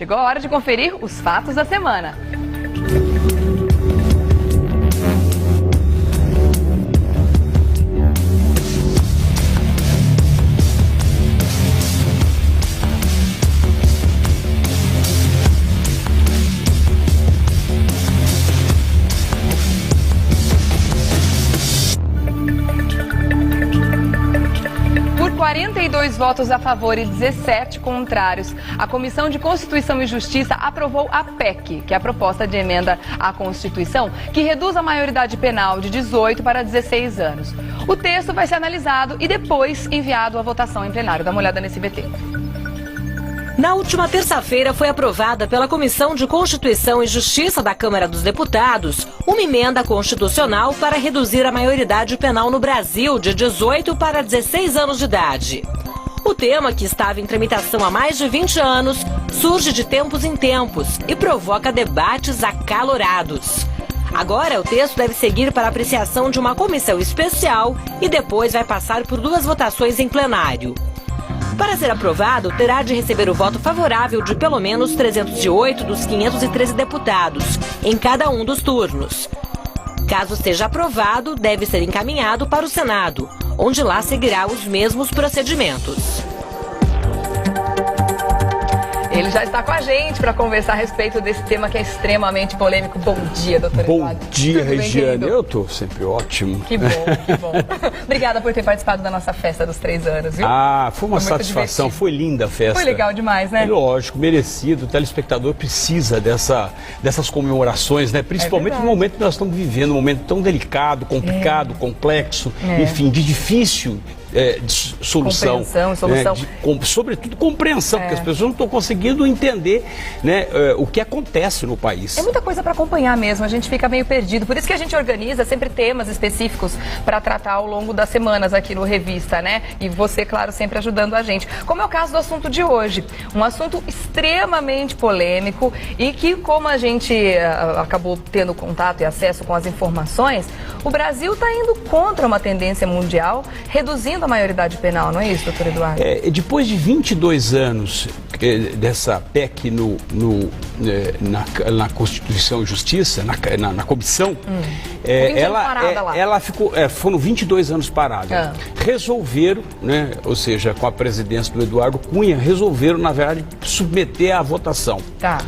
Chegou a hora de conferir os fatos da semana. Por 42 votos a favor e 17 contrários, a Comissão de Constituição e Justiça aprovou a PEC, que é a proposta de emenda à Constituição, que reduz a maioridade penal de 18 para 16 anos. O texto vai ser analisado e depois enviado à votação em plenário. Dá uma olhada nesse VT. Na última terça-feira foi aprovada pela Comissão de Constituição e Justiça da Câmara dos Deputados uma emenda constitucional para reduzir a maioridade penal no Brasil de 18 para 16 anos de idade. O tema, que estava em tramitação há mais de 20 anos, surge de tempos em tempos e provoca debates acalorados. Agora, o texto deve seguir para apreciação de uma comissão especial e depois vai passar por 2 votações em plenário. Para ser aprovado, terá de receber o voto favorável de pelo menos 308 dos 513 deputados, em cada um dos turnos. Caso seja aprovado, deve ser encaminhado para o Senado, onde lá seguirá os mesmos procedimentos. Ele já está com a gente para conversar a respeito desse tema que é extremamente polêmico. Bom dia, doutor Eduardo. Bom dia, Tudo bem, Regiane. querido? Eu estou sempre ótimo. Que bom, que bom. Obrigada por ter participado da nossa festa dos 3 anos, viu? Foi uma satisfação, divertido. foi linda a festa. Foi legal demais, né? É lógico, merecido. O telespectador precisa dessas comemorações, né? Principalmente no momento que nós estamos vivendo, um momento tão delicado, complicado, complexo, enfim, de difícil de solução. Compreensão, solução. Sobretudo compreensão, porque as pessoas não estão conseguindo entender, né, o que acontece no país. É muita coisa para acompanhar mesmo, a gente fica meio perdido. Por isso que a gente organiza sempre temas específicos para tratar ao longo das semanas aqui no Revista, né? E você, claro, sempre ajudando a gente. Como é o caso do assunto de hoje. Um assunto extremamente polêmico e que, como a gente acabou tendo contato e acesso com as informações, o Brasil está indo contra uma tendência mundial, reduzindo a maioridade penal, não é isso, doutor Eduardo? Depois de 22 anos dessa PEC na Constituição e Justiça, na comissão, ela ficou, foram 22 anos parada. Resolveram, né, ou seja, com a presidência do Eduardo Cunha, resolveram, na verdade, submeter à votação. Tá.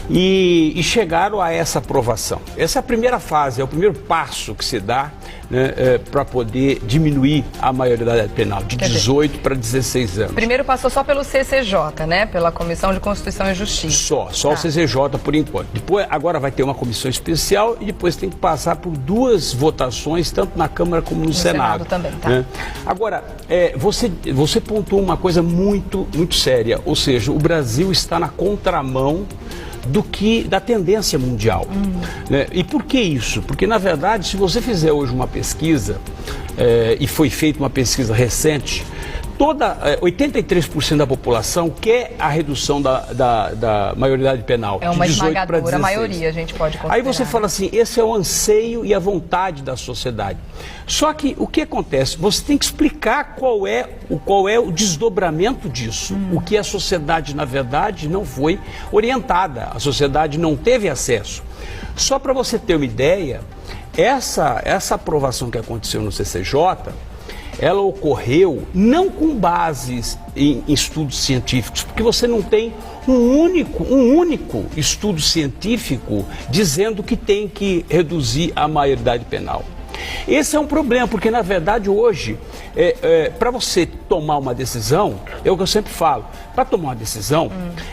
E chegaram a essa aprovação. Essa é a primeira fase, é o primeiro passo que se dá, né, para poder diminuir a maioridade penal, de 18 para 16 anos. Primeiro passou só pelo CCJ, né? Pela Comissão de Constituição e Justiça. Só o CCJ por enquanto. Depois, agora vai ter uma comissão especial e depois tem que passar por 2 votações, tanto na Câmara como no Senado. Também, tá? Né? Agora, você pontuou uma coisa muito, muito séria, ou seja, o Brasil está na contramão da tendência mundial. Né? E por que isso? Porque, na verdade, se você fizer hoje uma pesquisa, e foi feita uma pesquisa recente, 83% da população quer a redução da maioridade penal. É uma de 18 para 16. esmagadora maioria, a gente pode considerar. Aí você fala assim, esse é o anseio e a vontade da sociedade. Só que o que acontece? Você tem que explicar qual é o desdobramento disso. O que a sociedade, na verdade, não foi orientada. A sociedade não teve acesso. Só para você ter uma ideia, essa aprovação que aconteceu no CCJ, ela ocorreu não com bases em estudos científicos, porque você não tem um único estudo científico dizendo que tem que reduzir a maioridade penal. Esse é um problema, porque na verdade hoje, para você tomar uma decisão, é o que eu sempre falo, para tomar uma decisão,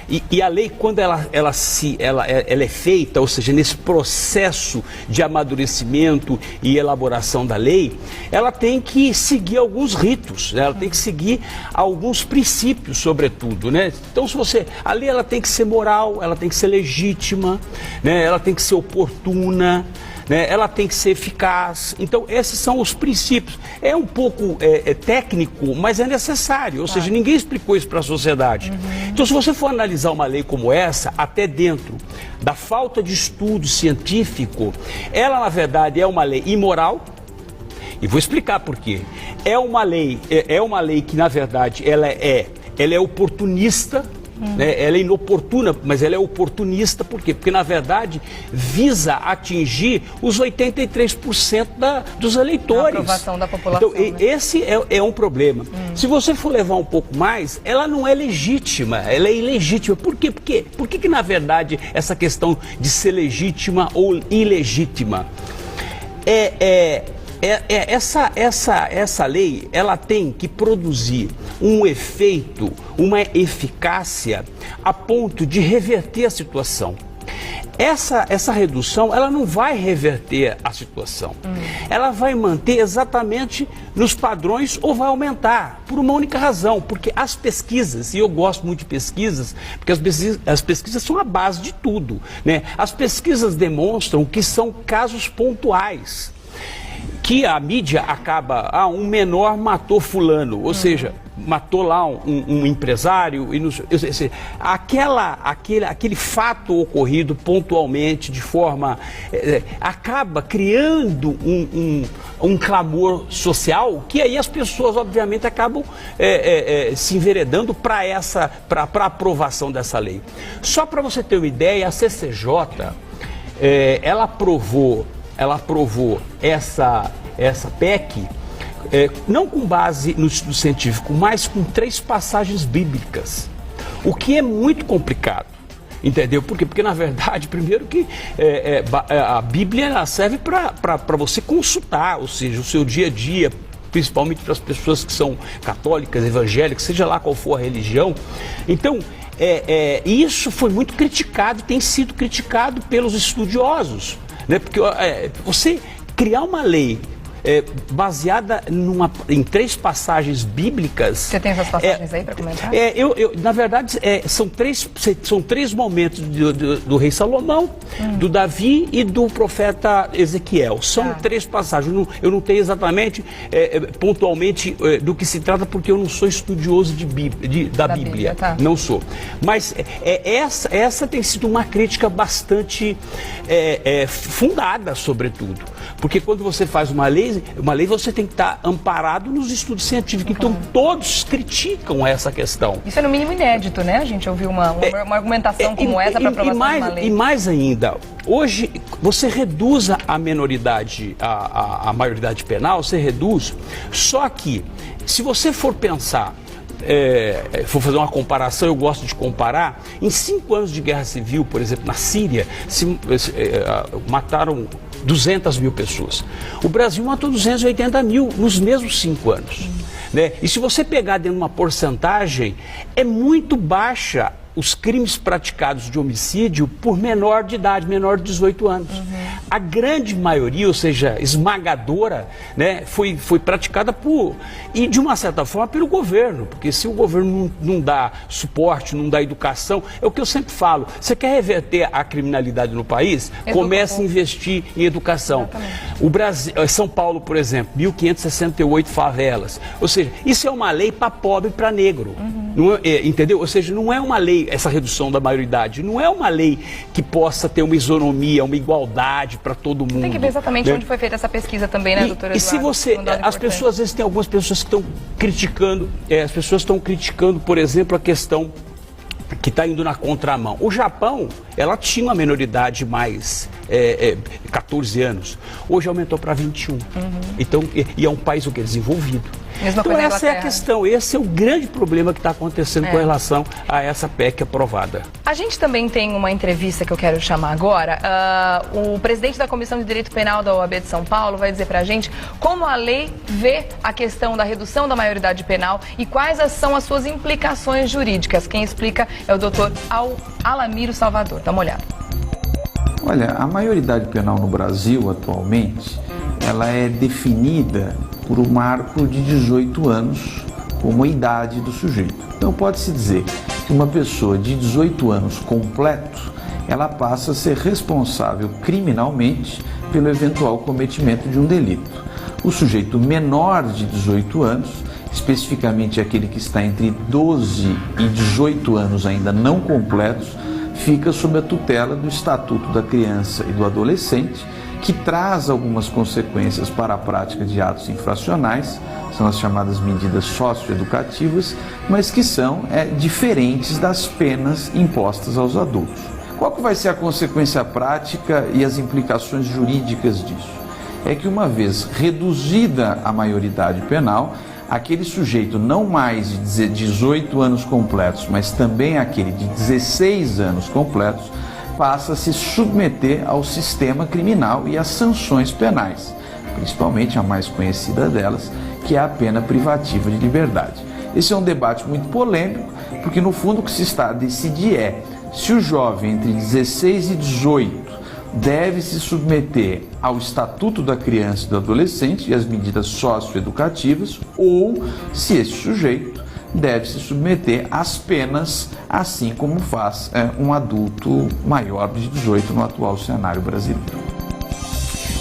e a lei, quando ela é feita, ou seja, nesse processo de amadurecimento e elaboração da lei, ela tem que seguir alguns ritos, né? Ela tem que seguir alguns princípios, sobretudo, né? Então, a lei ela tem que ser moral, ela tem que ser legítima, né? Ela tem que ser oportuna, né? Ela tem que ser eficaz. Então, esses são os princípios. É um pouco técnico, mas é necessário. Ou seja, ninguém explicou isso para a sociedade. Então, se você for analisar uma lei como essa, até dentro da falta de estudo científico, ela, na verdade, é uma lei imoral. E vou explicar por quê. É uma lei que, na verdade, ela é oportunista. né? Ela é inoportuna, mas ela é oportunista. Por quê? Porque, na verdade, visa atingir os 83% dos eleitores. A aprovação da população. Então, esse é um problema. Se você for levar um pouco mais, ela não é legítima, ela é ilegítima. Por quê? Por que, na verdade, essa questão de ser legítima ou ilegítima? Essa lei, ela tem que produzir um efeito, uma eficácia a ponto de reverter a situação. Essa redução, ela não vai reverter a situação. Ela vai manter exatamente nos padrões ou vai aumentar, por uma única razão, porque as pesquisas, e eu gosto muito de pesquisas, porque as pesquisas são a base de tudo, né? As pesquisas demonstram que são casos pontuais, que a mídia acaba, um menor matou fulano, ou seja, matou lá um empresário, e aquele fato ocorrido pontualmente, de forma, acaba criando um clamor social, que aí as pessoas, obviamente, acabam se enveredando para a aprovação dessa lei. Só para você ter uma ideia, a CCJ, ela aprovou essa PEC, não com base no estudo científico, mas com 3 passagens bíblicas, o que é muito complicado, entendeu? Por quê? Porque, na verdade, primeiro que a Bíblia ela serve para você consultar, ou seja, o seu dia a dia, principalmente para as pessoas que são católicas, evangélicas, seja lá qual for a religião. Então, isso foi muito criticado, tem sido criticado pelos estudiosos, né? Porque você criar uma lei baseada em 3 passagens bíblicas. Você tem essas passagens aí para comentar? Na verdade, são três momentos do rei Salomão, do Davi e do profeta Ezequiel. São 3 passagens. Eu não tenho exatamente, pontualmente, do que se trata, porque eu não sou estudioso da Bíblia. Tá. Não sou. Mas essa tem sido uma crítica bastante fundada, sobretudo. Porque quando você faz uma lei você tem que estar amparado nos estudos científicos. Então, todos criticam essa questão. Isso é no mínimo inédito, né? A gente ouviu uma argumentação como essa para aprovação de uma lei. E mais ainda, hoje, você reduz a minoridade, a maioridade penal, você reduz, só que, se você for pensar, for fazer uma comparação, eu gosto de comparar, em 5 anos de guerra civil, por exemplo, na Síria, mataram 200 mil pessoas. O Brasil matou 280 mil nos mesmos 5 anos. Né? E se você pegar dentro de uma porcentagem, é muito baixa os crimes praticados de homicídio por menor de idade, menor de 18 anos. A grande maioria, ou seja, esmagadora, né, foi praticada e de uma certa forma pelo governo, porque se o governo não dá suporte, não dá educação, é o que eu sempre falo, você quer reverter a criminalidade no país? Comece a investir em educação. O Brasil, São Paulo, por exemplo, 1.568 favelas, ou seja, isso é uma lei para pobre e para negro, entendeu? Ou seja, não é uma lei, essa redução da maioridade, não é uma lei que possa ter uma isonomia, uma igualdade para todo mundo. Tem que ver exatamente onde foi feita essa pesquisa também, né, doutora Eduardo? E se você, as pessoas, às vezes, tem algumas pessoas que estão criticando, por exemplo, a questão que está indo na contramão. O Japão, ela tinha uma minoridade mais 14 anos. Hoje aumentou para 21. Então, e é um país desenvolvido. Então essa é a questão, esse é o grande problema que está acontecendo com relação a essa PEC aprovada. A gente também tem uma entrevista que eu quero chamar agora. O presidente da Comissão de Direito Penal da OAB de São Paulo vai dizer pra gente como a lei vê a questão da redução da maioridade penal e quais são as suas implicações jurídicas. Quem explica é o doutor Alamiro Salvador. Dá uma olhada. Olha, a maioridade penal no Brasil atualmente, ela é definida por um marco de 18 anos como a idade do sujeito. Então pode-se dizer que uma pessoa de 18 anos completo, ela passa a ser responsável criminalmente pelo eventual cometimento de um delito. O sujeito menor de 18 anos, especificamente aquele que está entre 12 e 18 anos ainda não completos, fica sob a tutela do Estatuto da Criança e do Adolescente, que traz algumas consequências para a prática de atos infracionais, são as chamadas medidas socioeducativas, mas que são diferentes das penas impostas aos adultos. Qual que vai ser a consequência prática e as implicações jurídicas disso? É que uma vez reduzida a maioridade penal, aquele sujeito não mais de 18 anos completos, mas também aquele de 16 anos completos, passa a se submeter ao sistema criminal e às sanções penais, principalmente a mais conhecida delas, que é a pena privativa de liberdade. Esse é um debate muito polêmico, porque no fundo o que se está a decidir é se o jovem entre 16 e 18 deve se submeter ao Estatuto da Criança e do Adolescente e às medidas socioeducativas, ou se esse sujeito deve se submeter às penas, assim como faz um adulto maior de 18 no atual cenário brasileiro.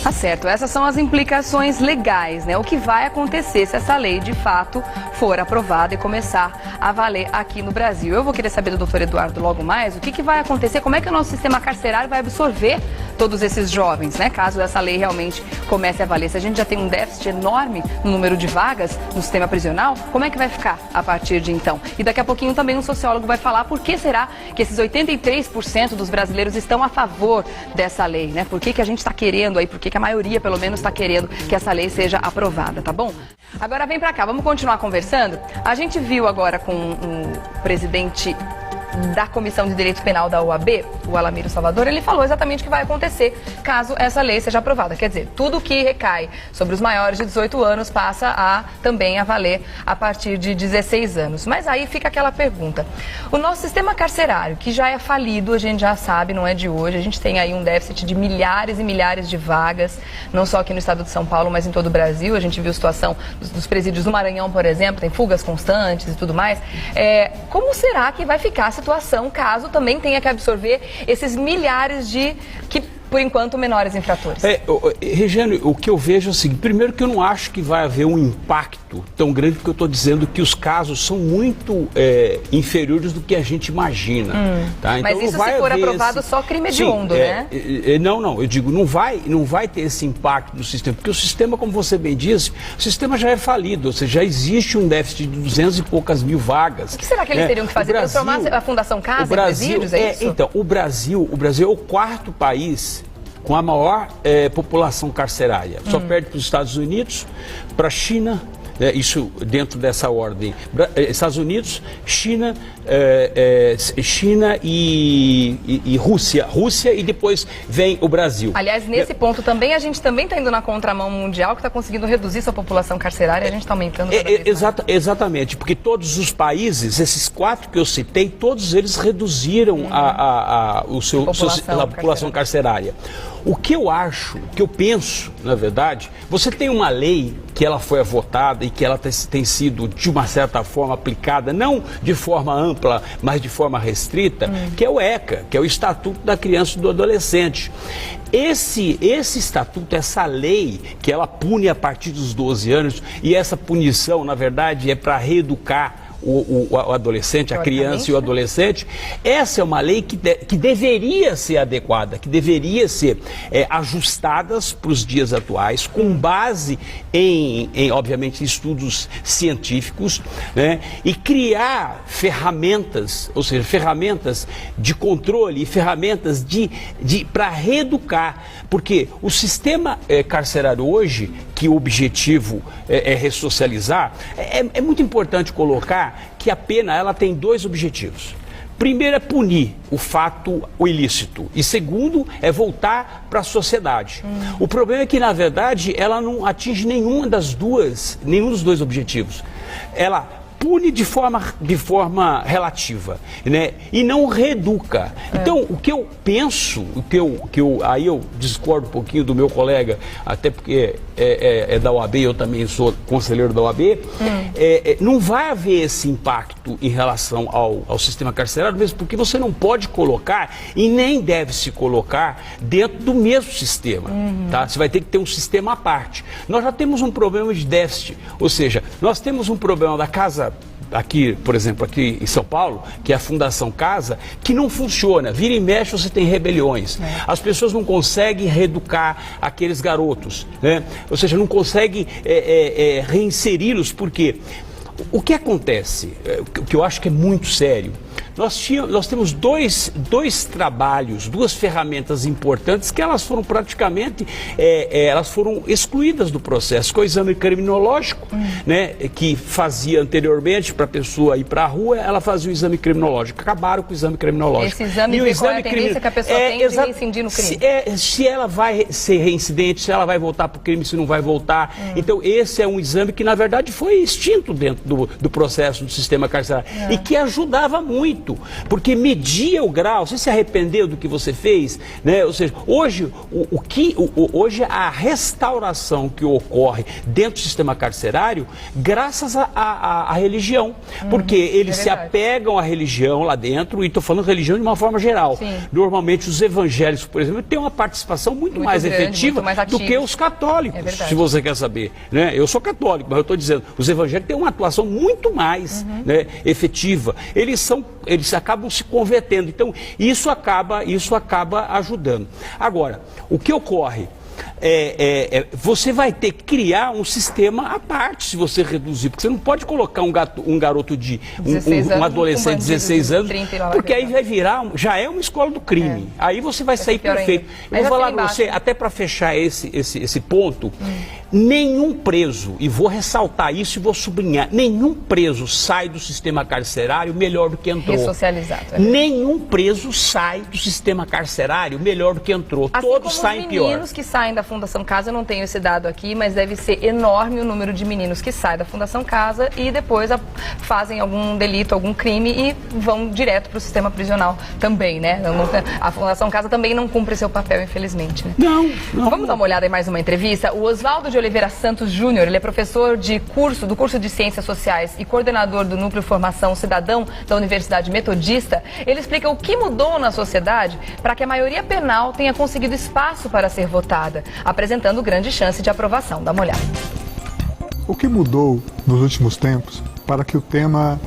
Tá certo, essas são as implicações legais, né? O que vai acontecer se essa lei de fato for aprovada e começar a valer aqui no Brasil. Eu vou querer saber do doutor Eduardo logo mais o que vai acontecer, como é que o nosso sistema carcerário vai absorver todos esses jovens, né? Caso essa lei realmente comece a valer. Se a gente já tem um déficit enorme no número de vagas no sistema prisional, como é que vai ficar a partir de então? E daqui a pouquinho também um sociólogo vai falar por que será que esses 83% dos brasileiros estão a favor dessa lei, né? Por que a gente está querendo aí, por que a maioria pelo menos está querendo que essa lei seja aprovada, tá bom? Agora vem pra cá, vamos continuar conversando? A gente viu agora com o presidente da Comissão de Direito Penal da OAB, o Alamiro Salvador, ele falou exatamente o que vai acontecer caso essa lei seja aprovada. Quer dizer, tudo que recai sobre os maiores de 18 anos passa também a valer a partir de 16 anos. Mas aí fica aquela pergunta. O nosso sistema carcerário, que já é falido, a gente já sabe, não é de hoje, a gente tem aí um déficit de milhares e milhares de vagas, não só aqui no estado de São Paulo, mas em todo o Brasil. A gente viu a situação dos presídios do Maranhão, por exemplo, tem fugas constantes e tudo mais. Como será que vai ficar a situação caso também tenha que absorver esses milhares de, por enquanto, menores infratores? Regiane, o que eu vejo é o seguinte: primeiro que eu não acho que vai haver um impacto tão grande, porque eu estou dizendo que os casos são muito inferiores do que a gente imagina. Tá? Então, mas isso, se for aprovado, só crime hediondo, né? Não, eu digo, não vai ter esse impacto do sistema, porque o sistema, como você bem disse, o sistema já é falido, ou seja, já existe um déficit de 200 e poucas mil vagas. O que será que eles teriam que fazer? Transformar a Fundação Casa em presídios, é isso? Então, o Brasil é o quarto país com a maior população carcerária. Só perde para os Estados Unidos, para a China, isso dentro dessa ordem. Estados Unidos, China, China e Rússia. Rússia e depois vem o Brasil. Aliás, nesse ponto também, a gente também está indo na contramão mundial, que está conseguindo reduzir sua população carcerária, a gente está aumentando cada vez mais. Exatamente, porque todos os países, esses 4 que eu citei, todos eles reduziram a população carcerária. O que eu acho, o que eu penso, na verdade, você tem uma lei que ela foi votada e que ela tem sido, de uma certa forma, aplicada, não de forma ampla, mas de forma restrita, que é o ECA, que é o Estatuto da Criança e do Adolescente. Esse estatuto, essa lei, que ela pune a partir dos 12 anos, e essa punição, na verdade, é para reeducar o adolescente, a criança e o adolescente. Essa é uma lei que deveria ser adequada, que deveria ser ajustada para os dias atuais, com base obviamente, estudos científicos, né? E criar ferramentas, ou seja, ferramentas de controle e ferramentas para reeducar, porque o sistema carcerário hoje, que o objetivo é ressocializar, é muito importante colocar que a pena ela tem 2 objetivos. Primeiro é punir o ilícito, e segundo é voltar para a sociedade. O problema é que, na verdade, ela não atinge nenhum dos 2 objetivos. Ela pune de forma relativa, né? E não reeduca. Então, o que eu penso, aí eu discordo um pouquinho do meu colega, até porque é da OAB, eu também sou conselheiro da OAB, não vai haver esse impacto em relação ao sistema carcerário, mesmo porque você não pode colocar e nem deve se colocar dentro do mesmo sistema. Tá? Você vai ter que ter um sistema à parte. Nós já temos um problema de déficit, ou seja, nós temos um problema da casa aqui, por exemplo, aqui em São Paulo, que é a Fundação Casa, que não funciona. Vira e mexe, você tem rebeliões. As pessoas não conseguem reeducar aqueles garotos, né? Ou seja, não conseguem reinseri-los, porque o que acontece, o que eu acho que é muito sério, nós temos dois trabalhos, duas ferramentas importantes que elas foram praticamente, elas foram excluídas do processo, com o exame criminológico, né, que fazia anteriormente para a pessoa ir para a rua, ela fazia o exame criminológico, acabaram com o exame criminológico. Esse exame, qual é a tendência que a pessoa tem de reincidir no crime? Se ela vai ser reincidente, se ela vai voltar para o crime, se não vai voltar. Então esse é um exame que na verdade foi extinto dentro do processo do sistema carcerário e que ajudava muito, porque media o grau. Você se arrependeu do que você fez, né? Ou seja, hoje hoje a restauração que ocorre dentro do sistema carcerário, graças à religião, porque eles se apegam à religião lá dentro, e estou falando religião de uma forma geral. Sim. Normalmente os evangélicos, por exemplo, têm uma participação muito mais grande, efetiva, muito mais do que os católicos, se você quer saber, né? Eu sou católico, mas eu estou dizendo, os evangélicos têm uma atuação muito mais, né, efetiva. Eles acabam se convertendo. Então, isso acaba ajudando. Agora, o que ocorre? Você vai ter que criar um sistema à parte se você reduzir, porque você não pode colocar um garoto de um adolescente de 16 anos, porque aí vai virar, já é uma escola do crime. Aí você vai sair perfeito. Eu vou falar para você, até para fechar esse ponto, nenhum preso, e vou ressaltar isso e vou sublinhar, nenhum preso sai do sistema carcerário melhor do que entrou. Ressocializado. Nenhum preso sai do sistema carcerário melhor do que entrou. Assim todos saem pior. Os meninos que saem da Fundação Casa, eu não tenho esse dado aqui, mas deve ser enorme o número de meninos que saem da Fundação Casa e depois fazem algum delito, algum crime e vão direto para o sistema prisional também, né? A Fundação Casa também não cumpre seu papel, infelizmente, né? Não. Vamos dar uma olhada em mais uma entrevista. O Oswaldo de Oliveira Santos Júnior, ele é professor do curso de Ciências Sociais e coordenador do Núcleo Formação Cidadão da Universidade Metodista. Ele explica o que mudou na sociedade para que a maioria penal tenha conseguido espaço para ser votada, apresentando grande chance de aprovação. Dá uma olhada. O que mudou nos últimos tempos para que o tema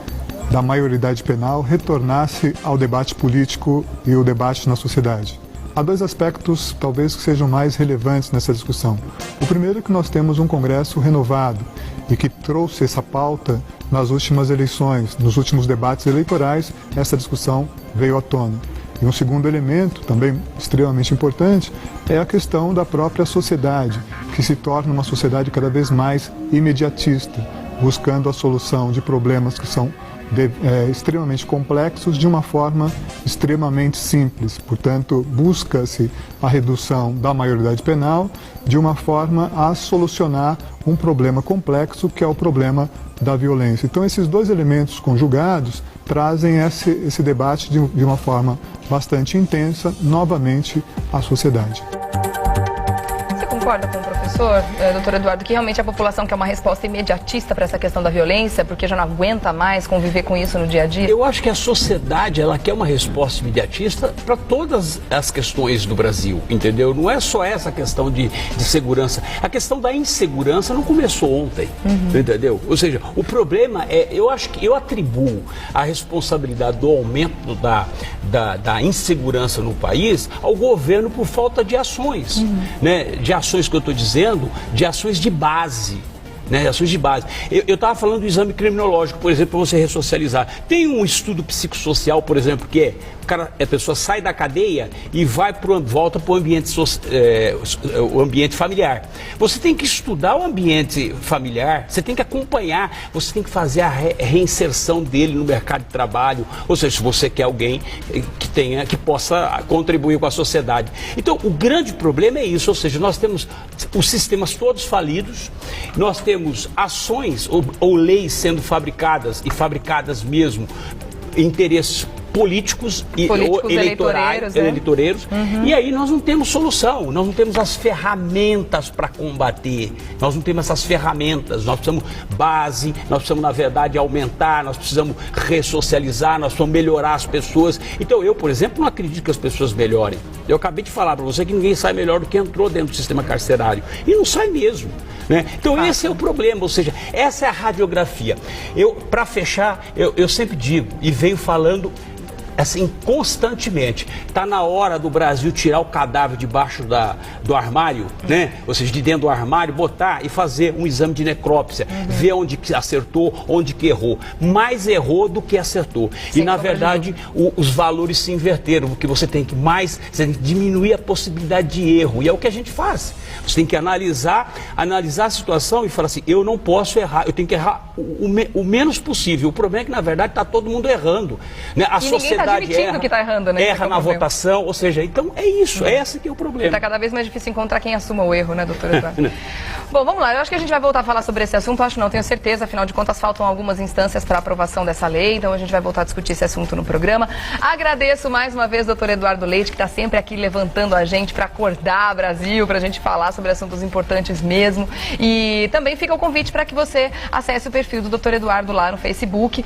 da maioridade penal retornasse ao debate político e o debate na sociedade? Há dois aspectos, talvez, que sejam mais relevantes nessa discussão. O primeiro é que nós temos um Congresso renovado e que trouxe essa pauta nas últimas eleições, nos últimos debates eleitorais, essa discussão veio à tona. E um segundo elemento, também extremamente importante, é a questão da própria sociedade, que se torna uma sociedade cada vez mais imediatista, buscando a solução de problemas que são extremamente complexos de uma forma extremamente simples. Portanto, busca-se a redução da maioridade penal de uma forma a solucionar um problema complexo, que é o problema da violência. Então, esses dois elementos conjugados trazem esse debate de uma forma bastante intensa, novamente, à sociedade. Você concorda com o professor, doutor Eduardo, que realmente a população quer uma resposta imediatista para essa questão da violência, porque já não aguenta mais conviver com isso no dia a dia? Eu acho que a sociedade, ela quer uma resposta imediatista para todas as questões do Brasil, entendeu? Não é só essa questão de segurança. A questão da insegurança não começou ontem, entendeu? Ou seja, o problema eu acho que eu atribuo a responsabilidade do aumento da insegurança no país ao governo por falta de ações, né? De ações que eu estou dizendo, de ações de base. Né, ações de base. Eu estava falando do exame criminológico, por exemplo, para você ressocializar. Tem um estudo psicossocial, por exemplo, que a pessoa sai da cadeia e volta para o ambiente familiar. Você tem que estudar o ambiente familiar, você tem que acompanhar, você tem que fazer a reinserção dele no mercado de trabalho, ou seja, se você quer alguém que possa contribuir com a sociedade. Então, o grande problema é isso, ou seja, nós temos os sistemas todos falidos, nós temos ações ou leis sendo fabricadas, e fabricadas mesmo, interesses políticos e eleitoreiros, eleitoreiros. E aí nós não temos solução, nós não temos as ferramentas para combater, nós não temos essas ferramentas, nós precisamos base, nós precisamos, na verdade, aumentar, nós precisamos ressocializar, nós precisamos melhorar as pessoas. Então eu, por exemplo, não acredito que as pessoas melhorem. Eu acabei de falar para você que ninguém sai melhor do que entrou dentro do sistema carcerário. E não sai mesmo. Né? Então esse é o problema, ou seja, essa é a radiografia. Para fechar, eu sempre digo e venho falando assim constantemente, está na hora do Brasil tirar o cadáver debaixo do armário, né? Ou seja, de dentro do armário, botar e fazer um exame de necrópsia, ver onde que acertou, onde que errou. Mais errou do que acertou. E na verdade os valores se inverteram, porque você tem que diminuir a possibilidade de erro, e é o que a gente faz. Você tem que analisar a situação e falar assim, eu não posso errar, eu tenho que errar o menos possível. O problema é que na verdade está todo mundo errando, né? A sociedade admitindo que está errando, né? Erra na votação, ou seja, então é isso, esse que é o problema. Está cada vez mais difícil encontrar quem assuma o erro, né, doutor Eduardo? Bom, vamos lá, eu acho que a gente vai voltar a falar sobre esse assunto, acho não, tenho certeza, afinal de contas faltam algumas instâncias para aprovação dessa lei, então a gente vai voltar a discutir esse assunto no programa. Agradeço mais uma vez, doutor Eduardo Leite, que está sempre aqui levantando a gente para acordar Brasil, para a gente falar sobre assuntos importantes mesmo. E também fica o convite para que você acesse o perfil do doutor Eduardo lá no Facebook,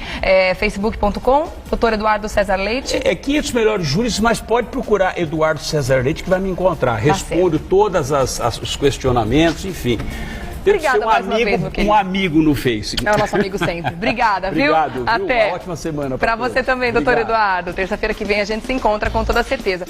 facebook.com, doutor Eduardo César Leite. É 500 melhores júris, mas pode procurar Eduardo César Leite que vai me encontrar. Respondo todos os questionamentos, enfim. Obrigada mais uma vez, meu querido. Um amigo no Face. É o nosso amigo sempre. Obrigada, viu? Obrigado, Até. Uma ótima semana para você também, doutor Obrigado. Eduardo. Terça-feira que vem a gente se encontra com toda certeza.